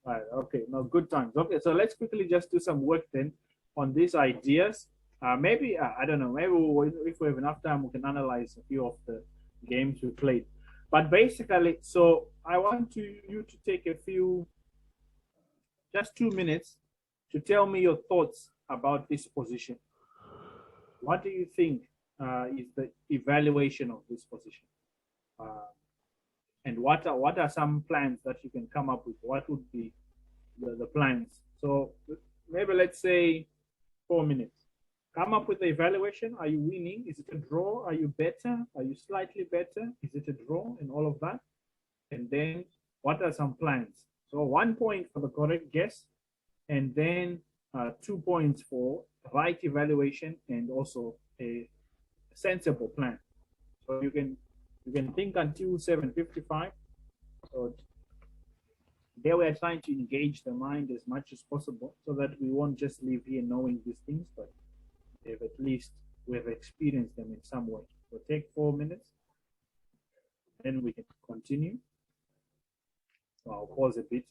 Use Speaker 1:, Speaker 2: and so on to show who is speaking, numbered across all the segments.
Speaker 1: Right. Okay. No, good times. Okay. So let's quickly just do some work then on these ideas. Maybe I don't know. Maybe if we have enough time, we can analyze a few of the games we played. But basically, so I want you to take a few, just 2 minutes, to tell me your thoughts about this position. What do you think is the evaluation of this position? And what are some plans that you can come up with? What would be the plans? So maybe let's say 4 minutes. Come up with the evaluation. Are you winning? Is it a draw? Are you better? Are you slightly better? Is it a draw? And all of that. And then what are some plans? So 1 point for the correct guess, and then 2 points for right evaluation and also a sensible plan. So you can think until 7:55. So there we are trying to engage the mind as much as possible so that we won't just leave here knowing these things, but if at least we've experienced them in some way. So take 4 minutes, then we can continue. So I'll pause a bit.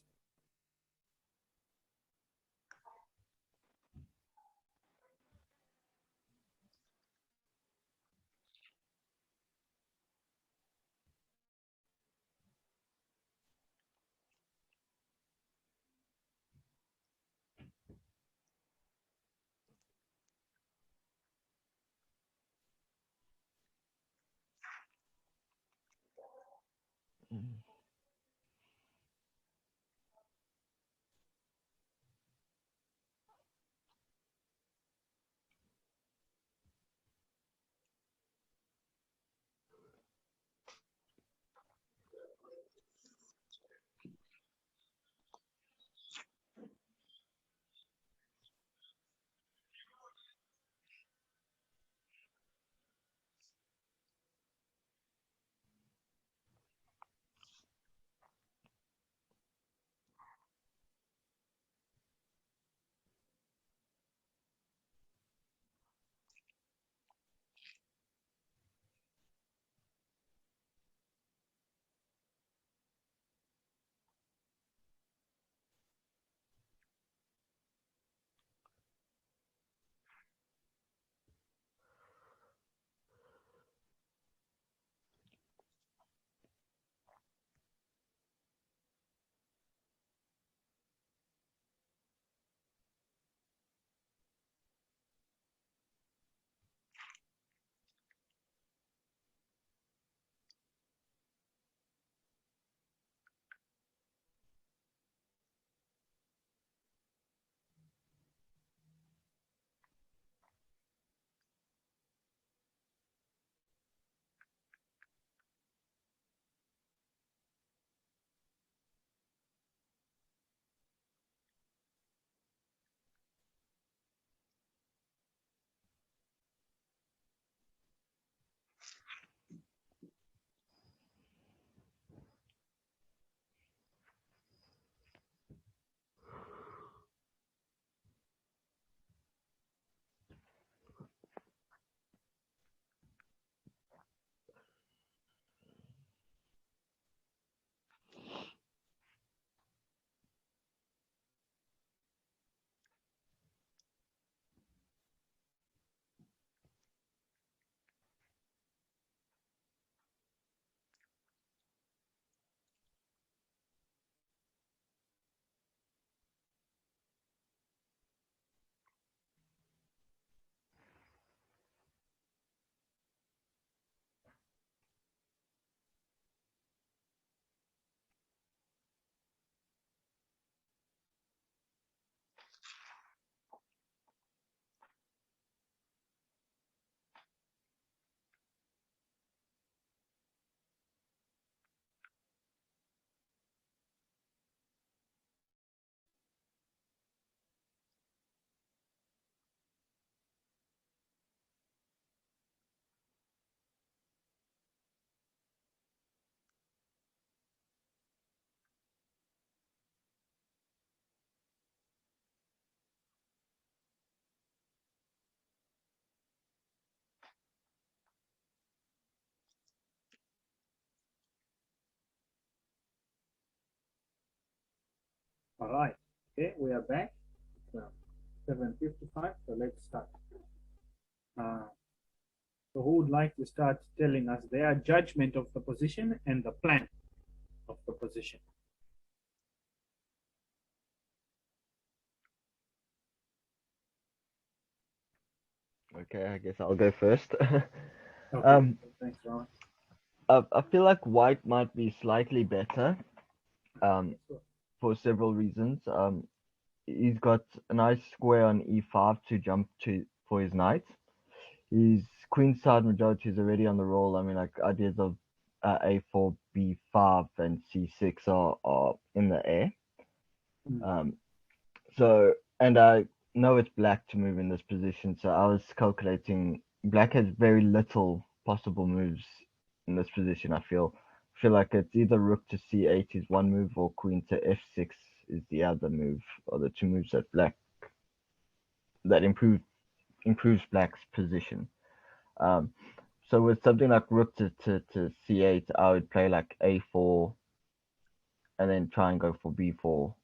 Speaker 1: All right. Okay, we are back. It's 7:55. So let's start. Uh, so who would like to start telling us their judgment of the position and the plan of the position?
Speaker 2: Okay, I guess I'll go first.
Speaker 1: Okay.
Speaker 2: um,
Speaker 1: Thanks, Ron.
Speaker 2: I feel like white might be slightly better, um,
Speaker 1: Yes, sir.
Speaker 2: for several reasons. He's got a nice square on e5 to jump to for his knight. His queenside majority is already on the roll. I mean, like ideas of a4, b5, and c6 are in the air.
Speaker 1: Mm.
Speaker 2: Um, so, and I know it's black to move in this position, so I was calculating black has very little possible moves in this position. I feel like it's either rook to c8 is one move or queen to f6 is the other move, or the two moves that black that improves black's position. Um, so with something like rook to c8, I would play like a4 and then try and go for b4.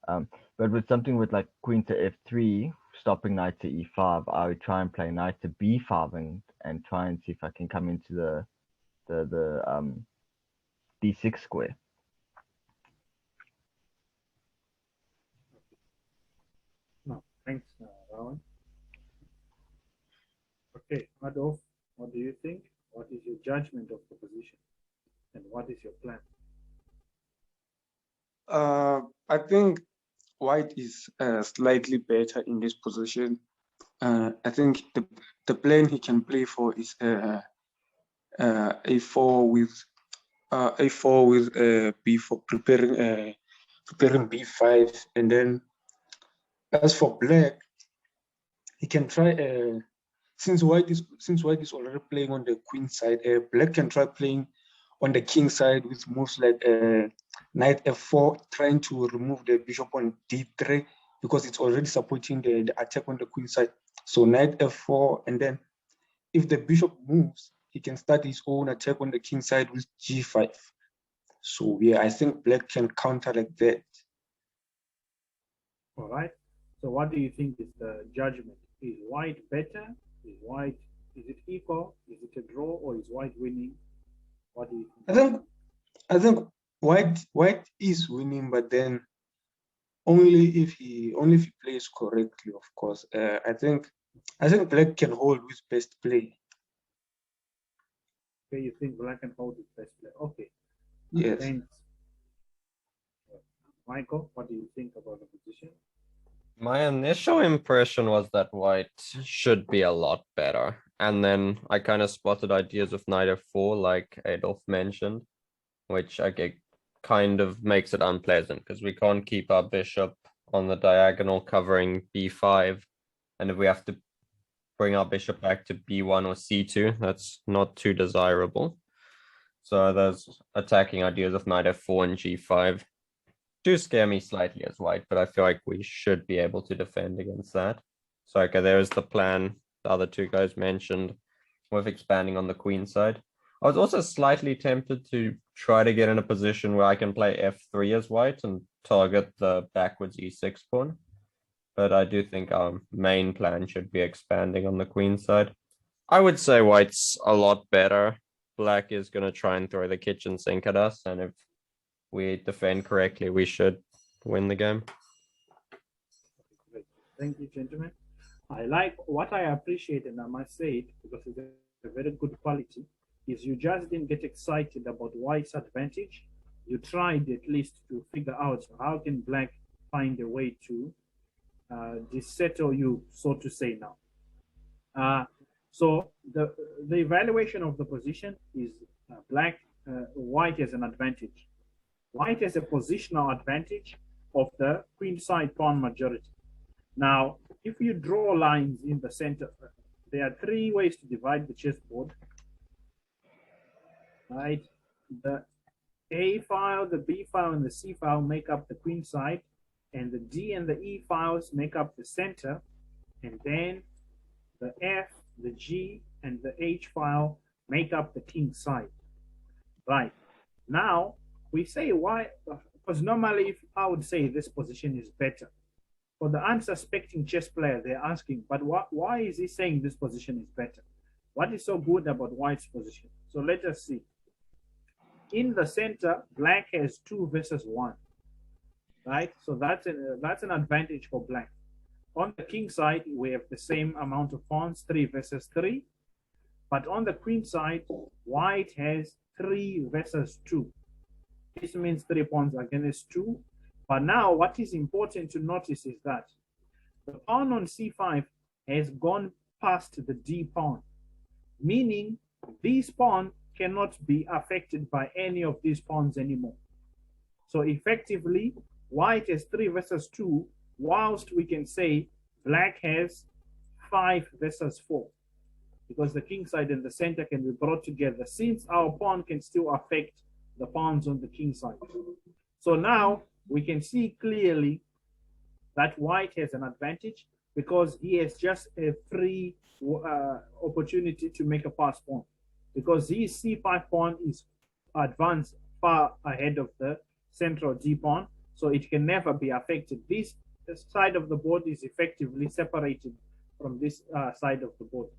Speaker 2: Um, but with something with like queen to f3, stopping knight to e5, I would try and play knight to b5 and try and see if I can come into the d6 square.
Speaker 1: No, thanks, Rowan. Okay, Adolf, what do you think? What is your judgment of the position? And what is your plan?
Speaker 3: I think white is slightly better in this position. I think the plan he can play for is a4 with b4, preparing b5, and then as for black, he can try since white is already playing on the queen side, black can try playing on the king side with moves like knight f4, trying to remove the bishop on d3 because it's already supporting the attack on the queen side. So knight f4, and then if the bishop moves, he can start his own attack on the king side with g5. So yeah, I think black can counter like that.
Speaker 1: All right. So what do you think is the judgment? Is white better? Is it equal? Is it a draw or is white winning? What do you
Speaker 3: I
Speaker 1: think?
Speaker 3: think I think white is winning, but then only if he plays correctly, of course. I think black can hold with best play.
Speaker 1: Okay, you think black and hold is best player. Okay.
Speaker 3: Yes.
Speaker 1: Thanks. Michael, what do you think about the position?
Speaker 4: My initial impression was that white should be a lot better. And then I kind of spotted ideas of knight f4, like Adolf mentioned, which I get kind of makes it unpleasant because we can't keep our bishop on the diagonal covering b5. And if we have to bring our bishop back to b1 or c2, that's not too desirable. So those attacking ideas of knight f4 and g5 do scare me slightly as white, but I feel like we should be able to defend against that. So okay, there's the plan the other two guys mentioned with expanding on the queen side. I was also slightly tempted to try to get in a position where I can play f3 as white and target the backwards e6 pawn. But I do think our main plan should be expanding on the queen side. I would say white's a lot better. Black is going to try and throw the kitchen sink at us, and if we defend correctly, we should win the game.
Speaker 1: Great. Thank you, gentlemen. I like what I appreciate, and I must say it because it's a very good quality, is you just didn't get excited about white's advantage. You tried at least to figure out how can black find a way to settle you, so to say now. So the evaluation of the position is white has an advantage. White has a positional advantage of the queen side pawn majority. Now, if you draw lines in the center, there are three ways to divide the chessboard. Right? The A file, the B file, and the C file make up the queen side, and the D and the E files make up the center, and then the F, the G, and the H file make up the king side. Right. Now, we say why Because normally, if I would say this position is better, for the unsuspecting chess player, they're asking, but why is he saying this position is better? What is so good about white's position? So let us see. In the center, black has 2 versus 1, right? So that's an advantage for black. On the king side, we have the same amount of pawns, 3 versus 3. But on the queen side, white has 3 versus 2. This means 3 pawns against 2. But now what is important to notice is that the pawn on c5 has gone past the d pawn, meaning this pawn cannot be affected by any of these pawns anymore. So effectively, white has 3 versus 2, whilst we can say black has 5 versus 4, because the king side and the center can be brought together, since our pawn can still affect the pawns on the king side. So now we can see clearly that white has an advantage because he has just a free opportunity to make a pass pawn, because his c5 pawn is advanced far ahead of the central d pawn, so it can never be affected. This side of the board is effectively separated from this side of the board,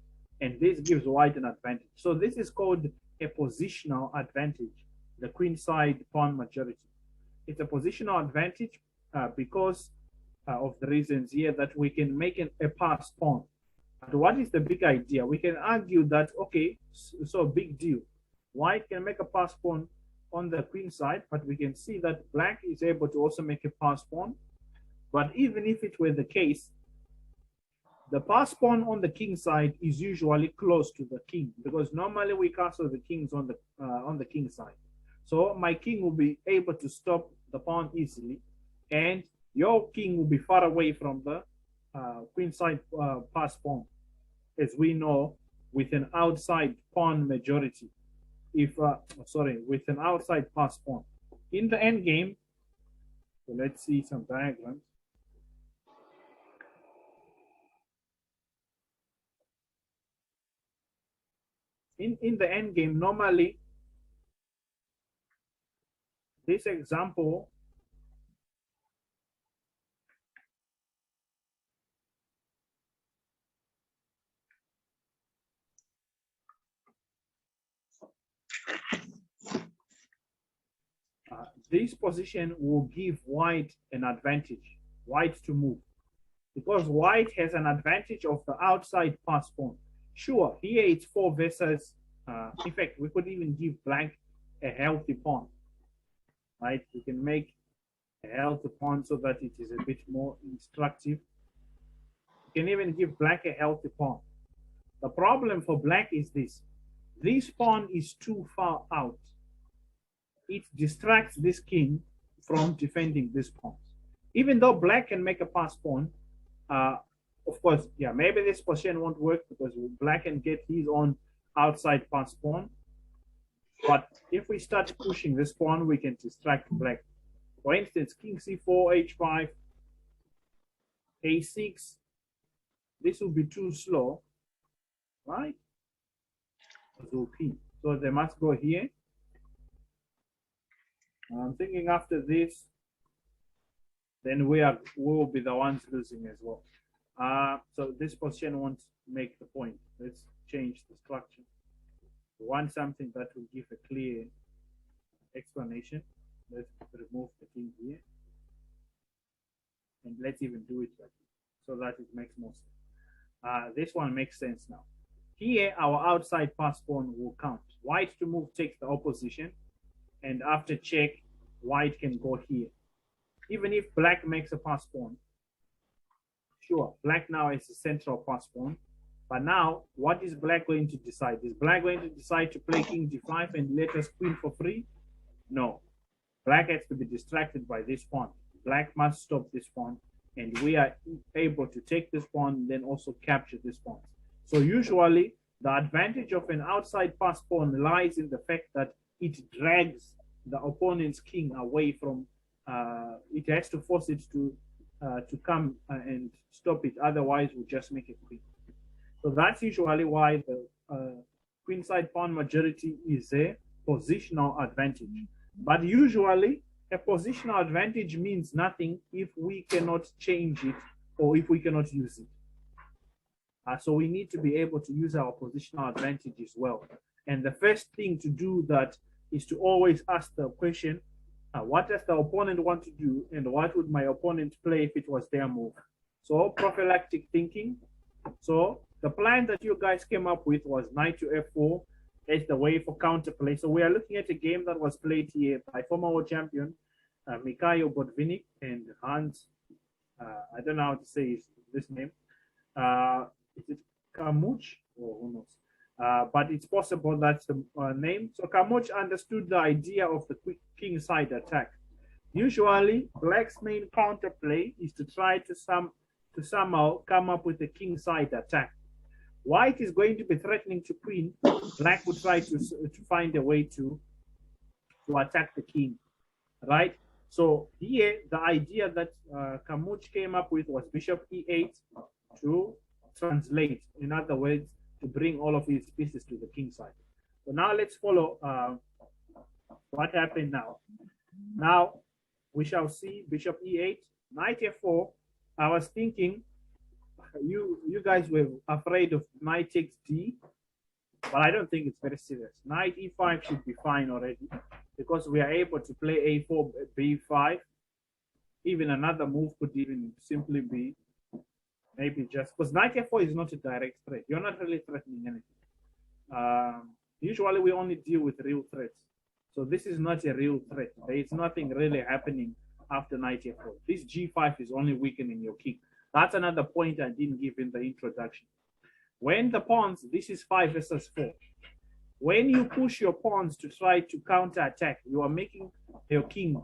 Speaker 1: and this gives white an advantage. So this is called a positional advantage, the queen side pawn majority. It's a positional advantage because of the reasons here that we can make a pass pawn. But what is the big idea? We can argue that, okay, so big deal. White can make a pass pawn on the queen side, but we can see that black is able to also make a pass pawn. But even if it were the case, the pass pawn on the king side is usually close to the king, because normally we castle the kings on the king side. So my king will be able to stop the pawn easily, and your king will be far away from the queen side pass pawn, as we know, with an outside pawn majority. With an outside pass pawn. In the end game, so let's see some diagrams. In the end game, normally, this example this position will give white an advantage, white to move, because white has an advantage of the outside pass pawn. Sure, here it's 4 versus, in fact, we could even give black a healthy pawn, right? We can make a healthy pawn so that it is a bit more instructive. We can even give black a healthy pawn. The problem for black is this pawn is too far out. It distracts this king from defending this pawn. Even though black can make a pass pawn, of course, yeah, maybe this position won't work because black can get his own outside pass pawn. But if we start pushing this pawn, we can distract black. For instance, king c4, h5, a6. This will be too slow, right? So they must go here. I'm thinking after this, then we will be the ones losing as well. So this position won't make the point. Let's change the structure. We want something that will give a clear explanation. Let's remove the king here, and let's even do it like this, so that it makes more sense. This one makes sense now. Here, our outside pass pawn will count. White to move takes the opposition, and after check, white can go here. Even if black makes a pass pawn, sure, black now is a central pass pawn. But now, what is black going to decide? Is black going to decide to play king d5 and let us queen for free? No. Black has to be distracted by this pawn. Black must stop this pawn, and we are able to take this pawn and then also capture this pawn. So usually, the advantage of an outside pass pawn lies in the fact that it drags the opponent's king away from, it has to force it to come and stop it. Otherwise, we'll just make it queen. So that's usually why the queenside pawn majority is a positional advantage. But usually, a positional advantage means nothing if we cannot change it or if we cannot use it. So we need to be able to use our positional advantage as well. And the first thing to do that is to always ask the question, what does the opponent want to do and what would my opponent play if it was their move? So prophylactic thinking. So the plan that you guys came up with was knight to f4 as the way for counterplay. So we are looking at a game that was played here by former world champion Mikhail Botvinnik and Hans, I don't know how to say this name. Is it Kamuch? Or who knows? But it's possible that's the name. So Kamuch understood the idea of the quick king side attack. Usually, black's main counterplay is to try to somehow come up with a king side attack. White is going to be threatening to queen. Black would try to find a way to attack the king, right? So here, the idea that Kamuch came up with was bishop e8 to translate. In other words, to bring all of these pieces to the king side. So now let's follow what happened now. Now we shall see bishop e8, knight f4. I was thinking you guys were afraid of knight takes d, but I don't think it's very serious. Knight e5 should be fine already because we are able to play a4, b5. Even another move could even simply be maybe just because knight f4 is not a direct threat. You're not really threatening anything. Usually we only deal with real threats. So this is not a real threat. There is nothing really happening after knight f4. This g5 is only weakening your king. That's another point I didn't give in the introduction. When the pawns, this is 5 versus 4. When you push your pawns to try to counterattack, you are making your king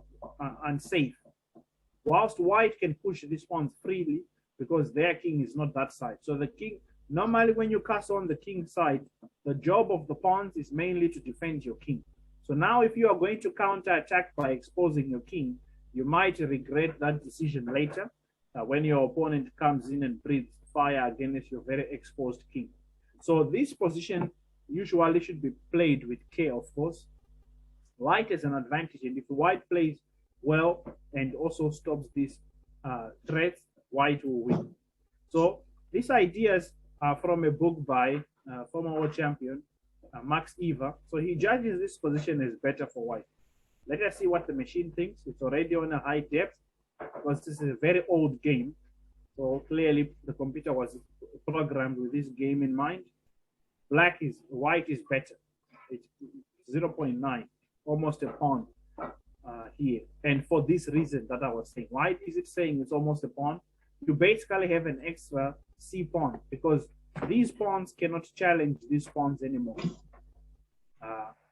Speaker 1: unsafe. Whilst white can push these pawns freely because their king is not that side. So the king, normally when you cast on the king side, the job of the pawns is mainly to defend your king. So now if you are going to counterattack by exposing your king, you might regret that decision later when your opponent comes in and breathes fire against your very exposed king. So this position usually should be played with care, of course. White has an advantage, and if white plays well and also stops these threats, white will win. So these ideas are from a book by former world champion Max Eva. So he judges this position as better for white. Let us see what the machine thinks. It's already on a high depth because this is a very old game. So clearly the computer was programmed with this game in mind. White is better. It's 0.9, almost a pawn here. And for this reason that I was saying, why is it saying it's almost a pawn? You basically have an extra C pawn because these pawns cannot challenge these pawns anymore.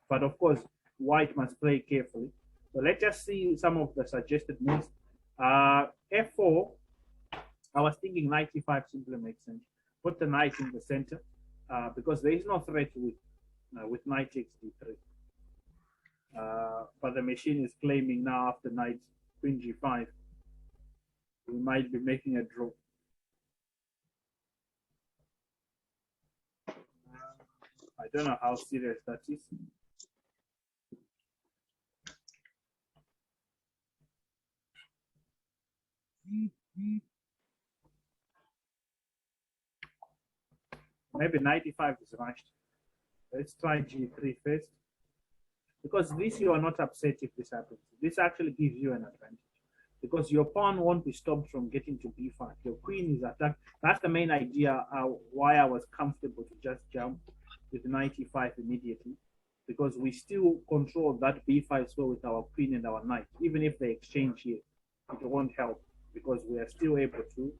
Speaker 1: But of course, white must play carefully. So let's just see some of the suggested moves. F4, I was thinking knight e5 simply makes sense. Put the knight in the center because there is no threat with knight takes d3. But the machine is claiming now after knight queen g5, we might be making a draw. I don't know how serious that is. Maybe 95 is rushed. Let's try g3 first. Because this, you are not upset if this happens. This actually gives you an advantage. Because your pawn won't be stopped from getting to b5. Your queen is attacked. That's the main idea why I was comfortable to just jump with knight e5 immediately. Because we still control that b5 square with our queen and our knight. Even if they exchange here, it won't help. Because we are still able to,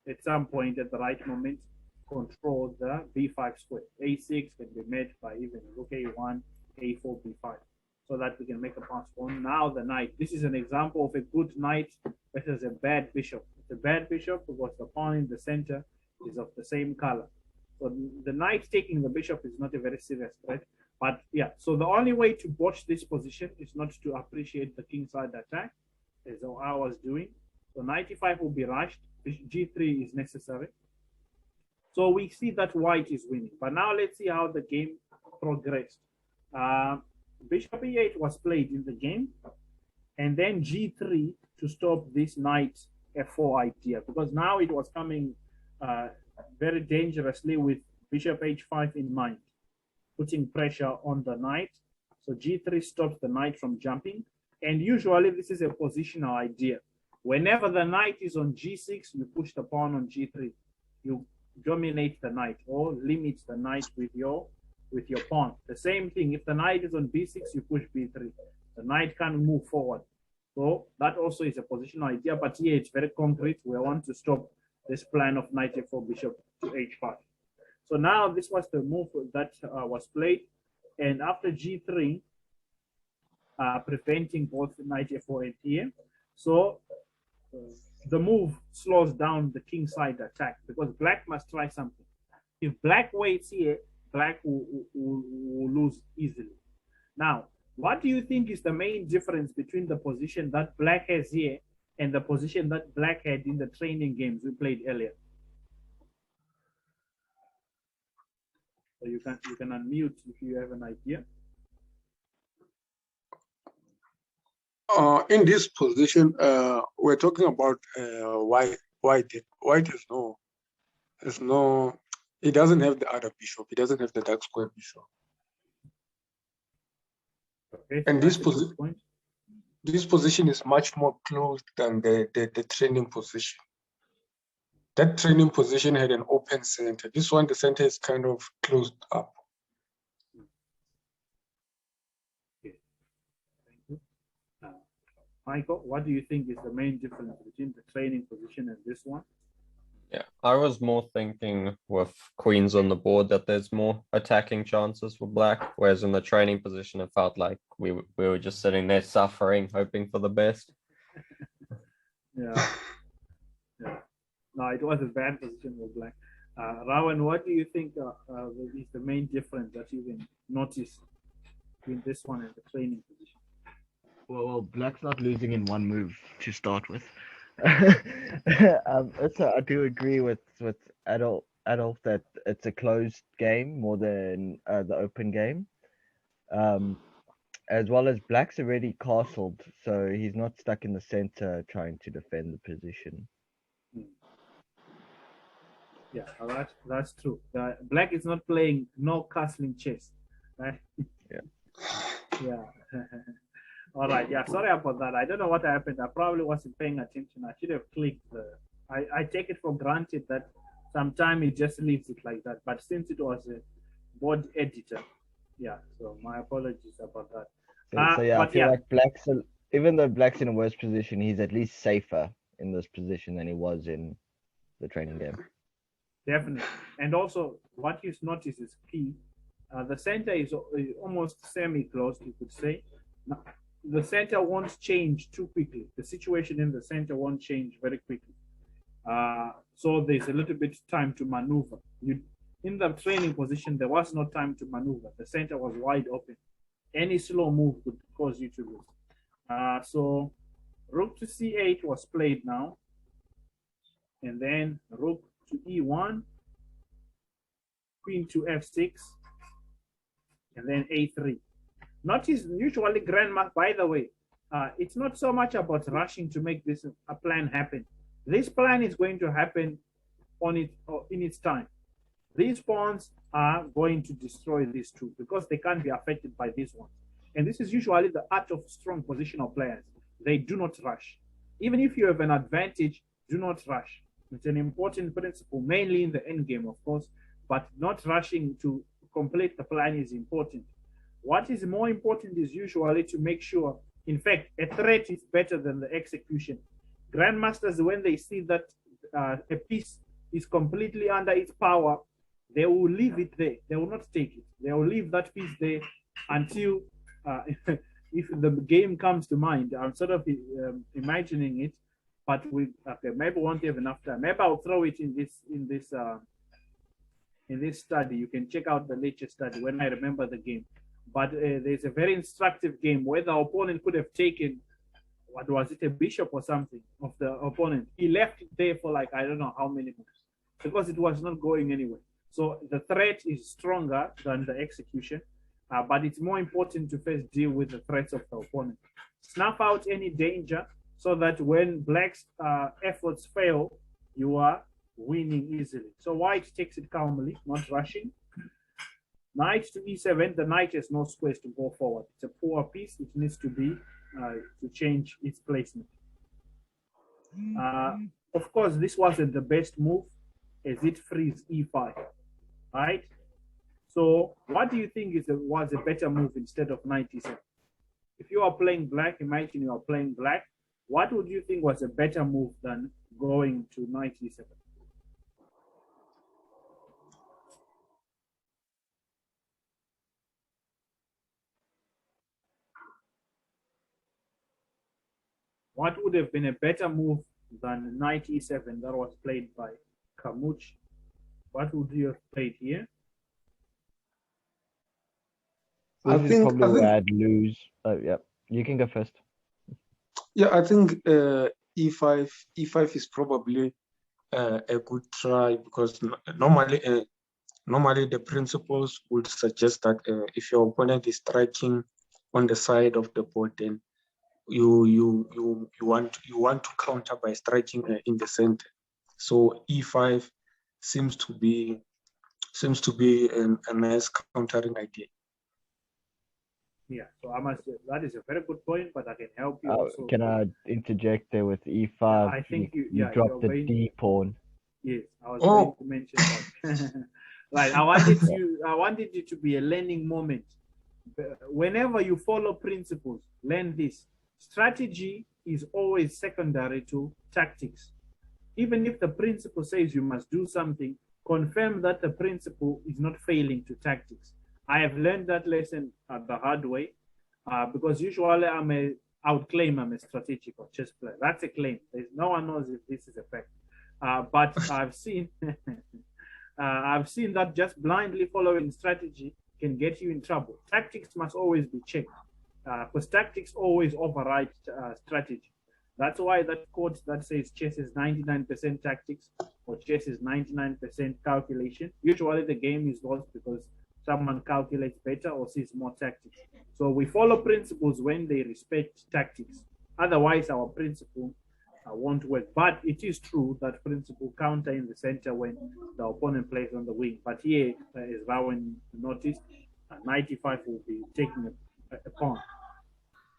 Speaker 1: at some point at the right moment, control the b5 square. a6 can be met by even rook a1, a4, b5, so that we can make a pass on. Now the knight. This is an example of a good knight versus a bad bishop. It's a bad bishop because the pawn in the center is of the same color. So the knight taking the bishop is not a very serious threat. But yeah, so the only way to watch this position is not to appreciate the kingside attack, as I was doing. So knight e5 will be rushed. g3 is necessary. So we see that white is winning. But now let's see how the game progressed. bishop e8 was played in the game, and then g3 to stop this knight f4 idea, because now it was coming very dangerously with bishop h5 in mind, putting pressure on the knight. So g3 stops the knight from jumping, and usually this is a positional idea. Whenever the knight is on g6, you push the pawn on g3. You dominate the knight or limit the knight with your pawn. The same thing, if the knight is on b6, you push b3. The knight can't move forward. So that also is a positional idea, but here it's very concrete. We want to stop this plan of knight f4, bishop to h5. So now this was the move that was played, and after g3, preventing both knight f4 and here. So the move slows down the king side attack, because black must try something. If black waits here, black will lose easily. Now, what do you think is the main difference between the position that black has here and the position that black had in the training games we played earlier? So you can unmute if you have an idea.
Speaker 3: In this position, we're talking about white. White has no. He doesn't have the other bishop. He doesn't have the dark square bishop.
Speaker 1: Okay,
Speaker 3: And
Speaker 1: so
Speaker 3: this position is much more closed than the training position. That training position had an open center. This one, the center is kind of closed up.
Speaker 1: Okay. Thank you. Michael, what do you think is the main difference between the training position and this one?
Speaker 4: Yeah, I was more thinking with queens on the board that there's more attacking chances for black, whereas in the training position, it felt like we were just sitting there suffering, hoping for the best.
Speaker 1: Yeah. Yeah. No, it was a bad position for black. Rawan, what do you think is the main difference that you can notice between this one and the training position?
Speaker 2: Well, black's not losing in one move to start with. So I do agree with Adolf that it's a closed game more than the open game. As well as black's already castled, so he's not stuck in the center trying to defend the position.
Speaker 1: Yeah, that's true. Black is not playing no castling chess, right?
Speaker 2: Yeah.
Speaker 1: Yeah. All right. Yeah. Sorry about that. I don't know what happened. I probably wasn't paying attention. I should have clicked. I take it for granted that sometimes it just leaves it like that. But since it was a board editor, yeah. So my apologies about that.
Speaker 2: So yeah, I feel like black's even though black's in a worse position, he's at least safer in this position than he was in the training game.
Speaker 1: Definitely. And also, what you notice is key. The center is almost semi-closed, you could say. Now, the center won't change too quickly. The situation in the center won't change very quickly. So there's a little bit time to maneuver. In the training position, there was no time to maneuver. The center was wide open. Any slow move could cause you to lose. So rook to c8 was played now. And then rook to e1, queen to f6, and then a3. Notice usually grandma, by the way, it's not so much about rushing to make this a plan happen. This plan is going to happen in its time. These pawns are going to destroy these two because they can't be affected by this one. And this is usually the art of strong positional players. They do not rush. Even if you have an advantage, do not rush. It's an important principle, mainly in the endgame, of course, but not rushing to complete the plan is important. What is more important is usually to make sure, in fact, a threat is better than the execution. Grandmasters, when they see that a piece is completely under its power, they will leave it there. They will not take it. They will leave that piece there until, if the game comes to mind. I'm sort of imagining it, but maybe we won't have enough time. Maybe I'll throw it in this study. You can check out the latest study when I remember the game. But there's a very instructive game where the opponent could have taken, what was it, a bishop or something of the opponent. He left it there for like, I don't know how many moves, because it was not going anywhere. So the threat is stronger than the execution. but it's more important to first deal with the threats of the opponent. Snuff out any danger so that when black's efforts fail, you are winning easily. So white takes it calmly, not rushing. Knight to e7, the knight has no squares to go forward. It's a poor piece. It needs to be to change its placement. Of course, this wasn't the best move as it frees e5, right? So what do you think was a better move instead of knight e7? If you are playing black, imagine you are playing black, what would you think was a better move than going to knight e7? What would have been a better move than knight e7 that was played by Kamuch? What would you have played here?
Speaker 2: This is probably where I'd lose. Oh, yeah. You can go first.
Speaker 3: Yeah, I think e5 is probably a good try, because normally the principles would suggest that if your opponent is striking on the side of the board, then you want to counter by striking in the center. So e5 seems to be a nice countering idea.
Speaker 1: Yeah, so I must say that is a very good point, but I can help you also.
Speaker 2: Can I interject there with e5?
Speaker 1: Yeah, I think
Speaker 2: you dropped the d pawn.
Speaker 1: Yes, I was going to mention that. Right, I wanted you to be a learning moment. Whenever you follow principles, learn this. Strategy is always secondary to tactics. Even if the principle says you must do something, confirm that the principle is not failing to tactics. I have learned that lesson the hard way, because usually I would claim I'm a strategic or chess player. That's a claim. No one knows if this is a fact. But I've seen that just blindly following strategy can get you in trouble. Tactics must always be checked, because tactics always override strategy. That's why that quote that says chess is 99% tactics or chess is 99% calculation. Usually the game is lost because someone calculates better or sees more tactics. So we follow principles when they respect tactics. Otherwise, our principle won't work. But it is true that principle counter in the center when the opponent plays on the wing. But here, as Rowan noticed, 95 will be taking a pawn.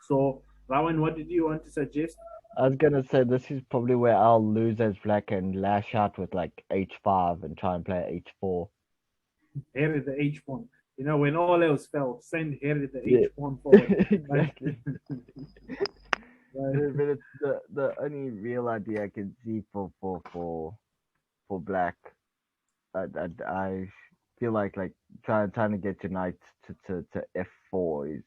Speaker 1: So, Rowan, what did you want to suggest?
Speaker 2: I was gonna say this is probably where I'll lose as black and lash out with like h5 and try and play h4.
Speaker 1: Harry the h pawn. You know, when all else fell, send Harry the h pawn forward.
Speaker 2: Exactly. But it's the only real idea I can see for black. I feel like trying to get your knight to f4 is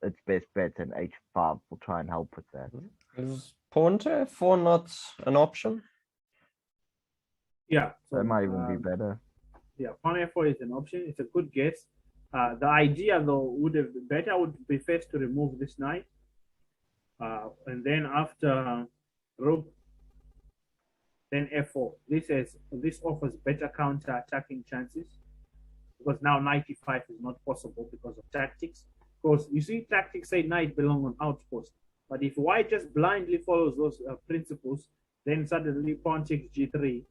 Speaker 2: its best bet, and h5 will try and help with that.
Speaker 4: Is pawn to f4 not an option?
Speaker 1: Yeah,
Speaker 2: so that might even be better.
Speaker 1: Yeah, pawn f4 is an option. It's a good guess. The idea, though, would have been better would be first to remove this knight, and then after rook, then f4. This offers better counter-attacking chances, because now 95 is not possible because of tactics. Because you see, tactics say knight belong on outpost, but if white just blindly follows those principles, then suddenly pawn takes g3,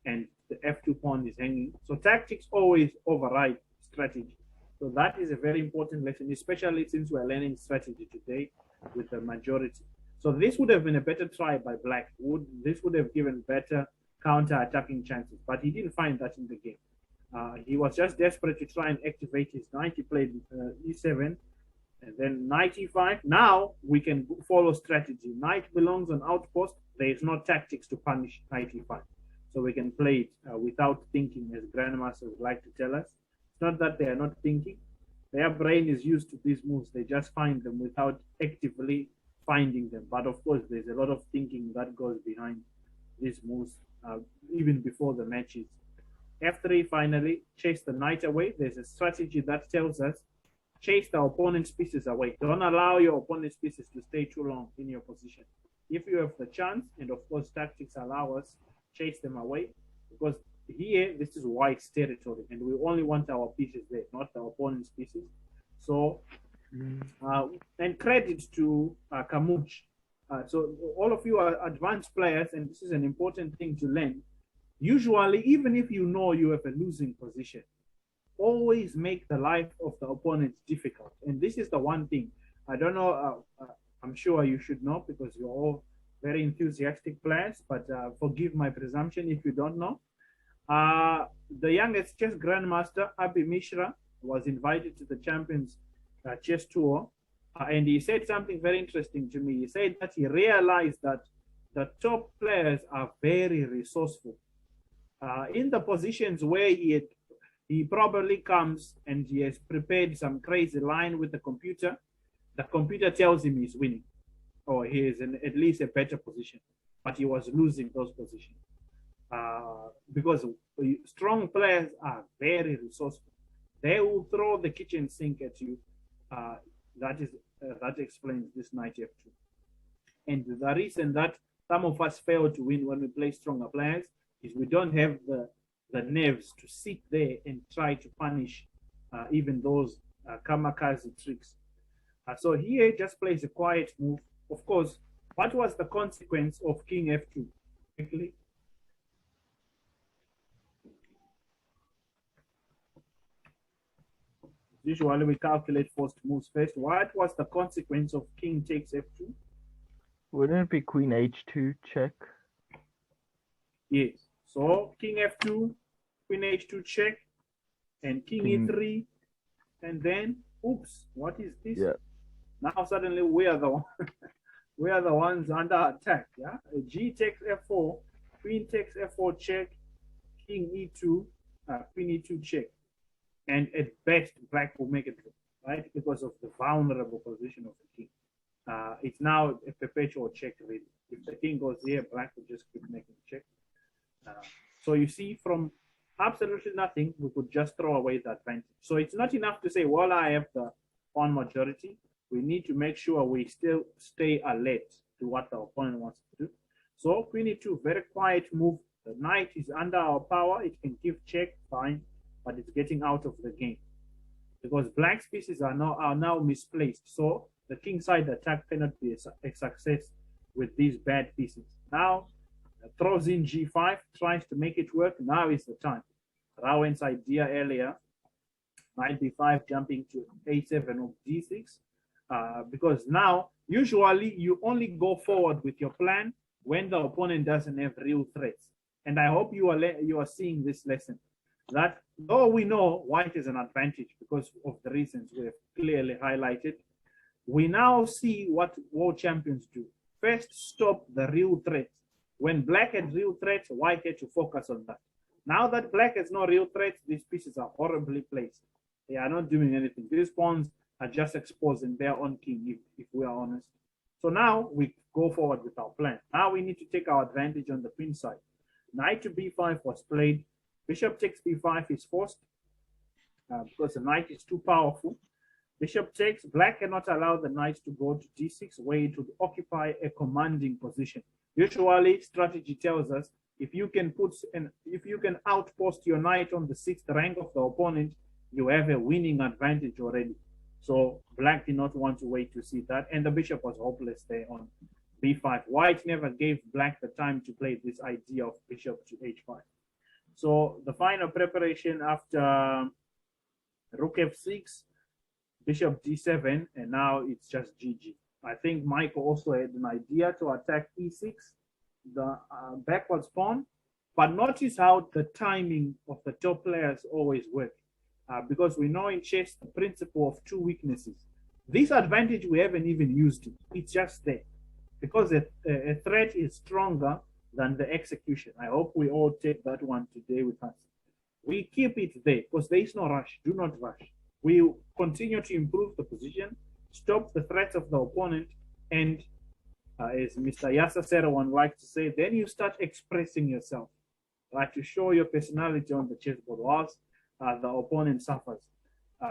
Speaker 1: and the f2 pawn is hanging. So tactics always override strategy. So that is a very important lesson, especially since we're learning strategy today with the majority. So this would have been a better try by black. This would have given better counter-attacking chances, but he didn't find that in the game. He was just desperate to try and activate his knight. He played e7, and then knight e5. Now we can follow strategy. Knight belongs on outpost. There is no tactics to punish knight e5. So we can play it without thinking, as grandmasters like to tell us. It's not that they are not thinking. Their brain is used to these moves. They just find them without actively finding them. But of course, there's a lot of thinking that goes behind these moves, even before the matches. F3, finally, chase the knight away. There's a strategy that tells us chase the opponent's pieces away. Don't allow your opponent's pieces to stay too long in your position. If you have the chance, and of course tactics allow us, chase them away, because here this is white's territory and we only want our pieces there, not the opponent's pieces. So, and credit to Kamuch. So all of you are advanced players, and this is an important thing to learn. Usually, even if you know you have a losing position, always make the life of the opponent difficult. And this is the one thing. I don't know, I'm sure you should know because you're all very enthusiastic players, but forgive my presumption if you don't know. The youngest chess grandmaster, Abhi Mishra, was invited to the Champions Chess Tour. And he said something very interesting to me. He said that he realized that the top players are very resourceful. In the positions where he probably comes and he has prepared some crazy line with the computer tells him he's winning, or he is in at least a better position, but he was losing those positions. Because strong players are very resourceful. They will throw the kitchen sink at you. That explains this knight f2. And the reason that some of us fail to win when we play stronger players is we don't have the nerves to sit there and try to punish even those kamikaze tricks. So here he just plays a quiet move. Of course, what was the consequence of king f2? Quickly. Usually we calculate first moves first. What was the consequence of king takes f2?
Speaker 2: Wouldn't it be queen h2 check?
Speaker 1: Yes. So king f2, queen h2 check, and king e3, and then oops, what is this?
Speaker 2: Yeah.
Speaker 1: Now suddenly we are the ones under attack. Yeah. G takes f4, queen takes f4 check, king e2, queen e2 check. And at best, black will make it, right? Because of the vulnerable position of the king. It's now a perpetual check, really. If the king goes here, black will just keep making check. So you see, from absolutely nothing, we could just throw away the advantage. So it's not enough to say, well, I have the pawn majority. We need to make sure we still stay alert to what the opponent wants to do. So queen e2, very quiet move. The knight is under our power. It can give check, fine, but it's getting out of the game because black's pieces are now misplaced. So the king side attack cannot be a success with these bad pieces. Now throws in g5, tries to make it work. Now is the time. Rawen's idea earlier, knight b5, jumping to a7 or d6, because now usually you only go forward with your plan when the opponent doesn't have real threats. And I hope you are seeing this lesson, that though we know white is an advantage because of the reasons we have clearly highlighted, we now see what world champions do. First, stop the real threats. When black had real threats, white had to focus on that. Now that black has no real threats, these pieces are horribly placed. They are not doing anything. These pawns are just exposing their own king, if we are honest. So now we go forward with our plan. Now we need to take our advantage on the queen side. Knight to b5 was played. Bishop takes b5 is forced because the knight is too powerful. Bishop takes. Black cannot allow the knight to go to d6, where it would occupy a commanding position. Usually, strategy tells us if you can outpost your knight on the 6th rank of the opponent, you have a winning advantage already. So black did not want to wait to see that, and the bishop was hopeless there on b5. White never gave black the time to play this idea of bishop to h5. So the final preparation after rook f6, bishop d7, and now it's just GG. I think Michael also had an idea to attack e6, the backwards pawn, but notice how the timing of the top players always work, because we know in chess the principle of two weaknesses. This advantage we haven't even used it. It's just there because a threat is stronger than the execution. I hope we all take that one today with us. We keep it there because there is no rush. Do not rush. We continue to improve the position, stop the threats of the opponent, and as Mr. Yasa Serawan likes to say, then you start expressing yourself, right, to show your personality on the chessboard whilst the opponent suffers.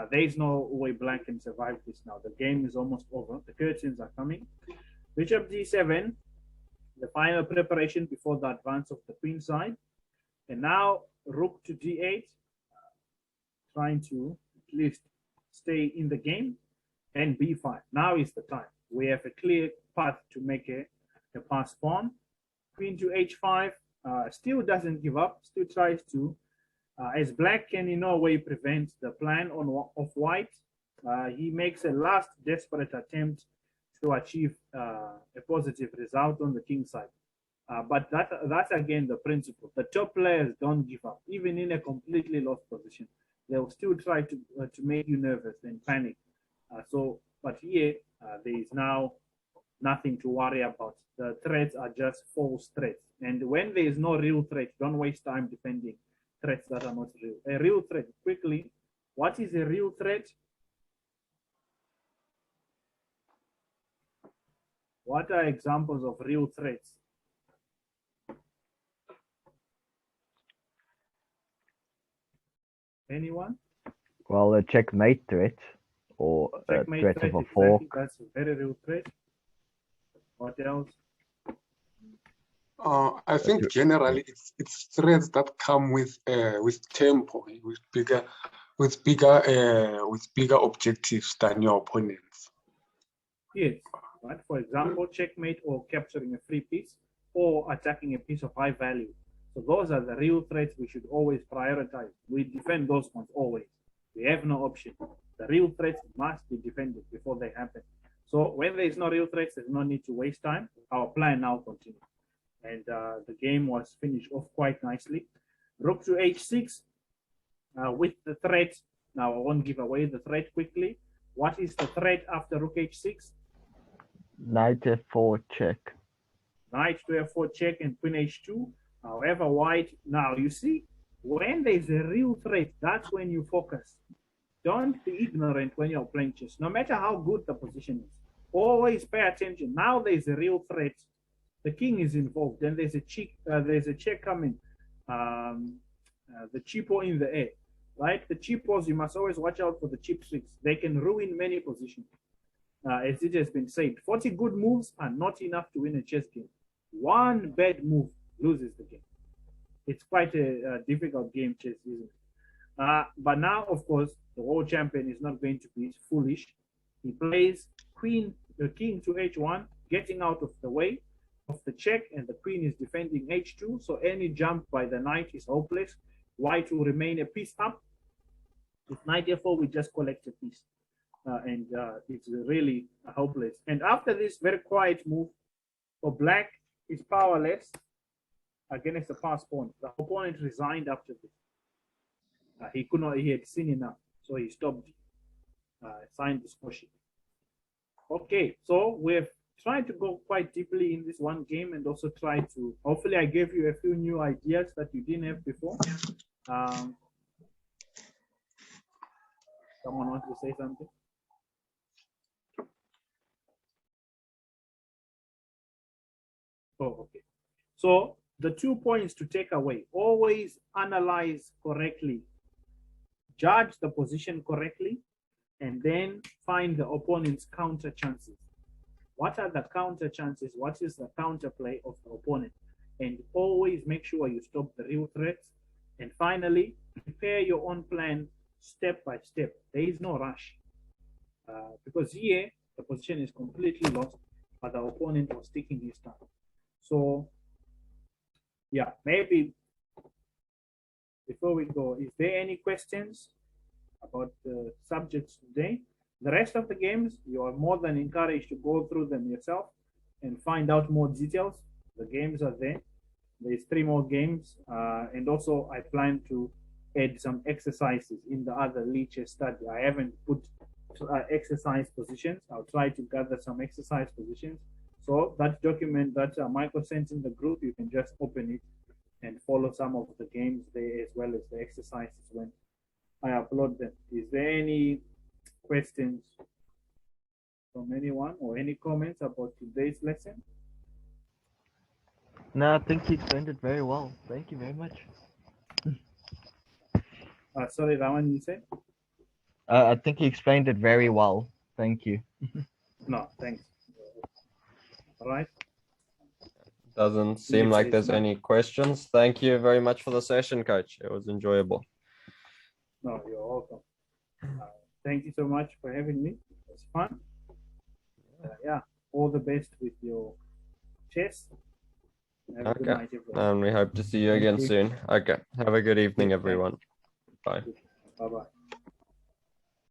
Speaker 1: There is no way black can survive this now. The game is almost over. The curtains are coming. Bishop d7, the final preparation before the advance of the queen side. And now rook to d8, trying to at least stay in the game, and b5. Now is the time. We have a clear path to make a pass pawn. Queen to h5, still doesn't give up, still tries to, as black can in no way prevent the plan of white. He makes a last desperate attempt to achieve a positive result on the king side. But that's again the principle. The top players don't give up, even in a completely lost position. They'll still try to make you nervous and panic. But here there is now nothing to worry about. The threats are just false threats. And when there is no real threat, don't waste time defending threats that are not real. A real threat, quickly, what is a real threat? What are examples of real threats? Anyone?
Speaker 2: Well, a checkmate threat or
Speaker 1: Checkmate
Speaker 2: a threat
Speaker 1: threat,
Speaker 2: of a
Speaker 1: exactly.
Speaker 2: fork.
Speaker 1: That's a very real threat. What else?
Speaker 3: I think generally it's threats that come with tempo, with bigger objectives than your opponents.
Speaker 1: Yes, right. For example, checkmate or capturing a free piece or attacking a piece of high value. So those are the real threats we should always prioritize. We defend those ones always. We have no option. The real threats must be defended before they happen. So when there is no real threats, there's no need to waste time. Our plan now continues. And the game was finished off quite nicely. Rook to h6 with the threat. Now I won't give away the threat quickly. What is the threat after rook h6?
Speaker 2: Knight f4 check.
Speaker 1: Knight to f4 check and queen h2. However, white, now you see, when there's a real threat, that's when you focus. Don't be ignorant when you're playing chess, no matter how good the position is. Always pay attention. Now there's a real threat. The king is involved, then there's a check coming. The cheapo in the air, right? The cheapos, you must always watch out for the cheap tricks. They can ruin many positions. As it has been said, 40 good moves are not enough to win a chess game. One bad move loses the game. It's quite a difficult game, chess, isn't it? But now, of course, the world champion is not going to be foolish. He plays king to h1, getting out of the way of the check, and the queen is defending h2. So any jump by the knight is hopeless. White will remain a piece up. With knight f4, we just collect a piece. And it's really hopeless. And after this very quiet move, for black is powerless against the pass pawn. The opponent resigned after this. He had seen enough, so he stopped, signed the score sheet. Okay, so we've tried to go quite deeply in this one game and also try to, hopefully I gave you a few new ideas that you didn't have before. Someone wants to say something? Oh, okay. So the 2 points to take away: always analyze correctly, judge the position correctly, and then find the opponent's counter chances. What are the counter chances? What is the counter play of the opponent? And always make sure you stop the real threats. And finally, prepare your own plan step by step. There is no rush. Because here, the position is completely lost, but the opponent was taking his time. So, yeah, maybe before we go, is there any questions about the subjects today? The rest of the games, you are more than encouraged to go through them yourself and find out more details. The games are there. There's 3 more games. And also, I plan to add some exercises in the other Leeches study. I haven't put exercise positions. I'll try to gather some exercise positions. So that document that Michael sent in the group, you can just open it and follow some of the games there as well as the exercises when I upload them. Is there any questions from anyone or any comments about today's lesson?
Speaker 2: No, I think you explained it very well. Thank you very much.
Speaker 1: Sorry, Raman, you said?
Speaker 2: I think you explained it very well. Thank you.
Speaker 1: No, thanks. All right.
Speaker 4: Doesn't seem like there's any questions. Thank you very much for the session, Coach. It was enjoyable.
Speaker 1: No, you're welcome. Thank you so much for having me. It was fun. Yeah, all the best with your chess. Have a good
Speaker 4: Okay.
Speaker 1: night, everyone.
Speaker 4: And we hope to see you
Speaker 1: Thank
Speaker 4: again
Speaker 1: you.
Speaker 4: soon. Okay. Have a good evening,
Speaker 1: Thanks.
Speaker 4: everyone. Bye.
Speaker 1: Bye bye.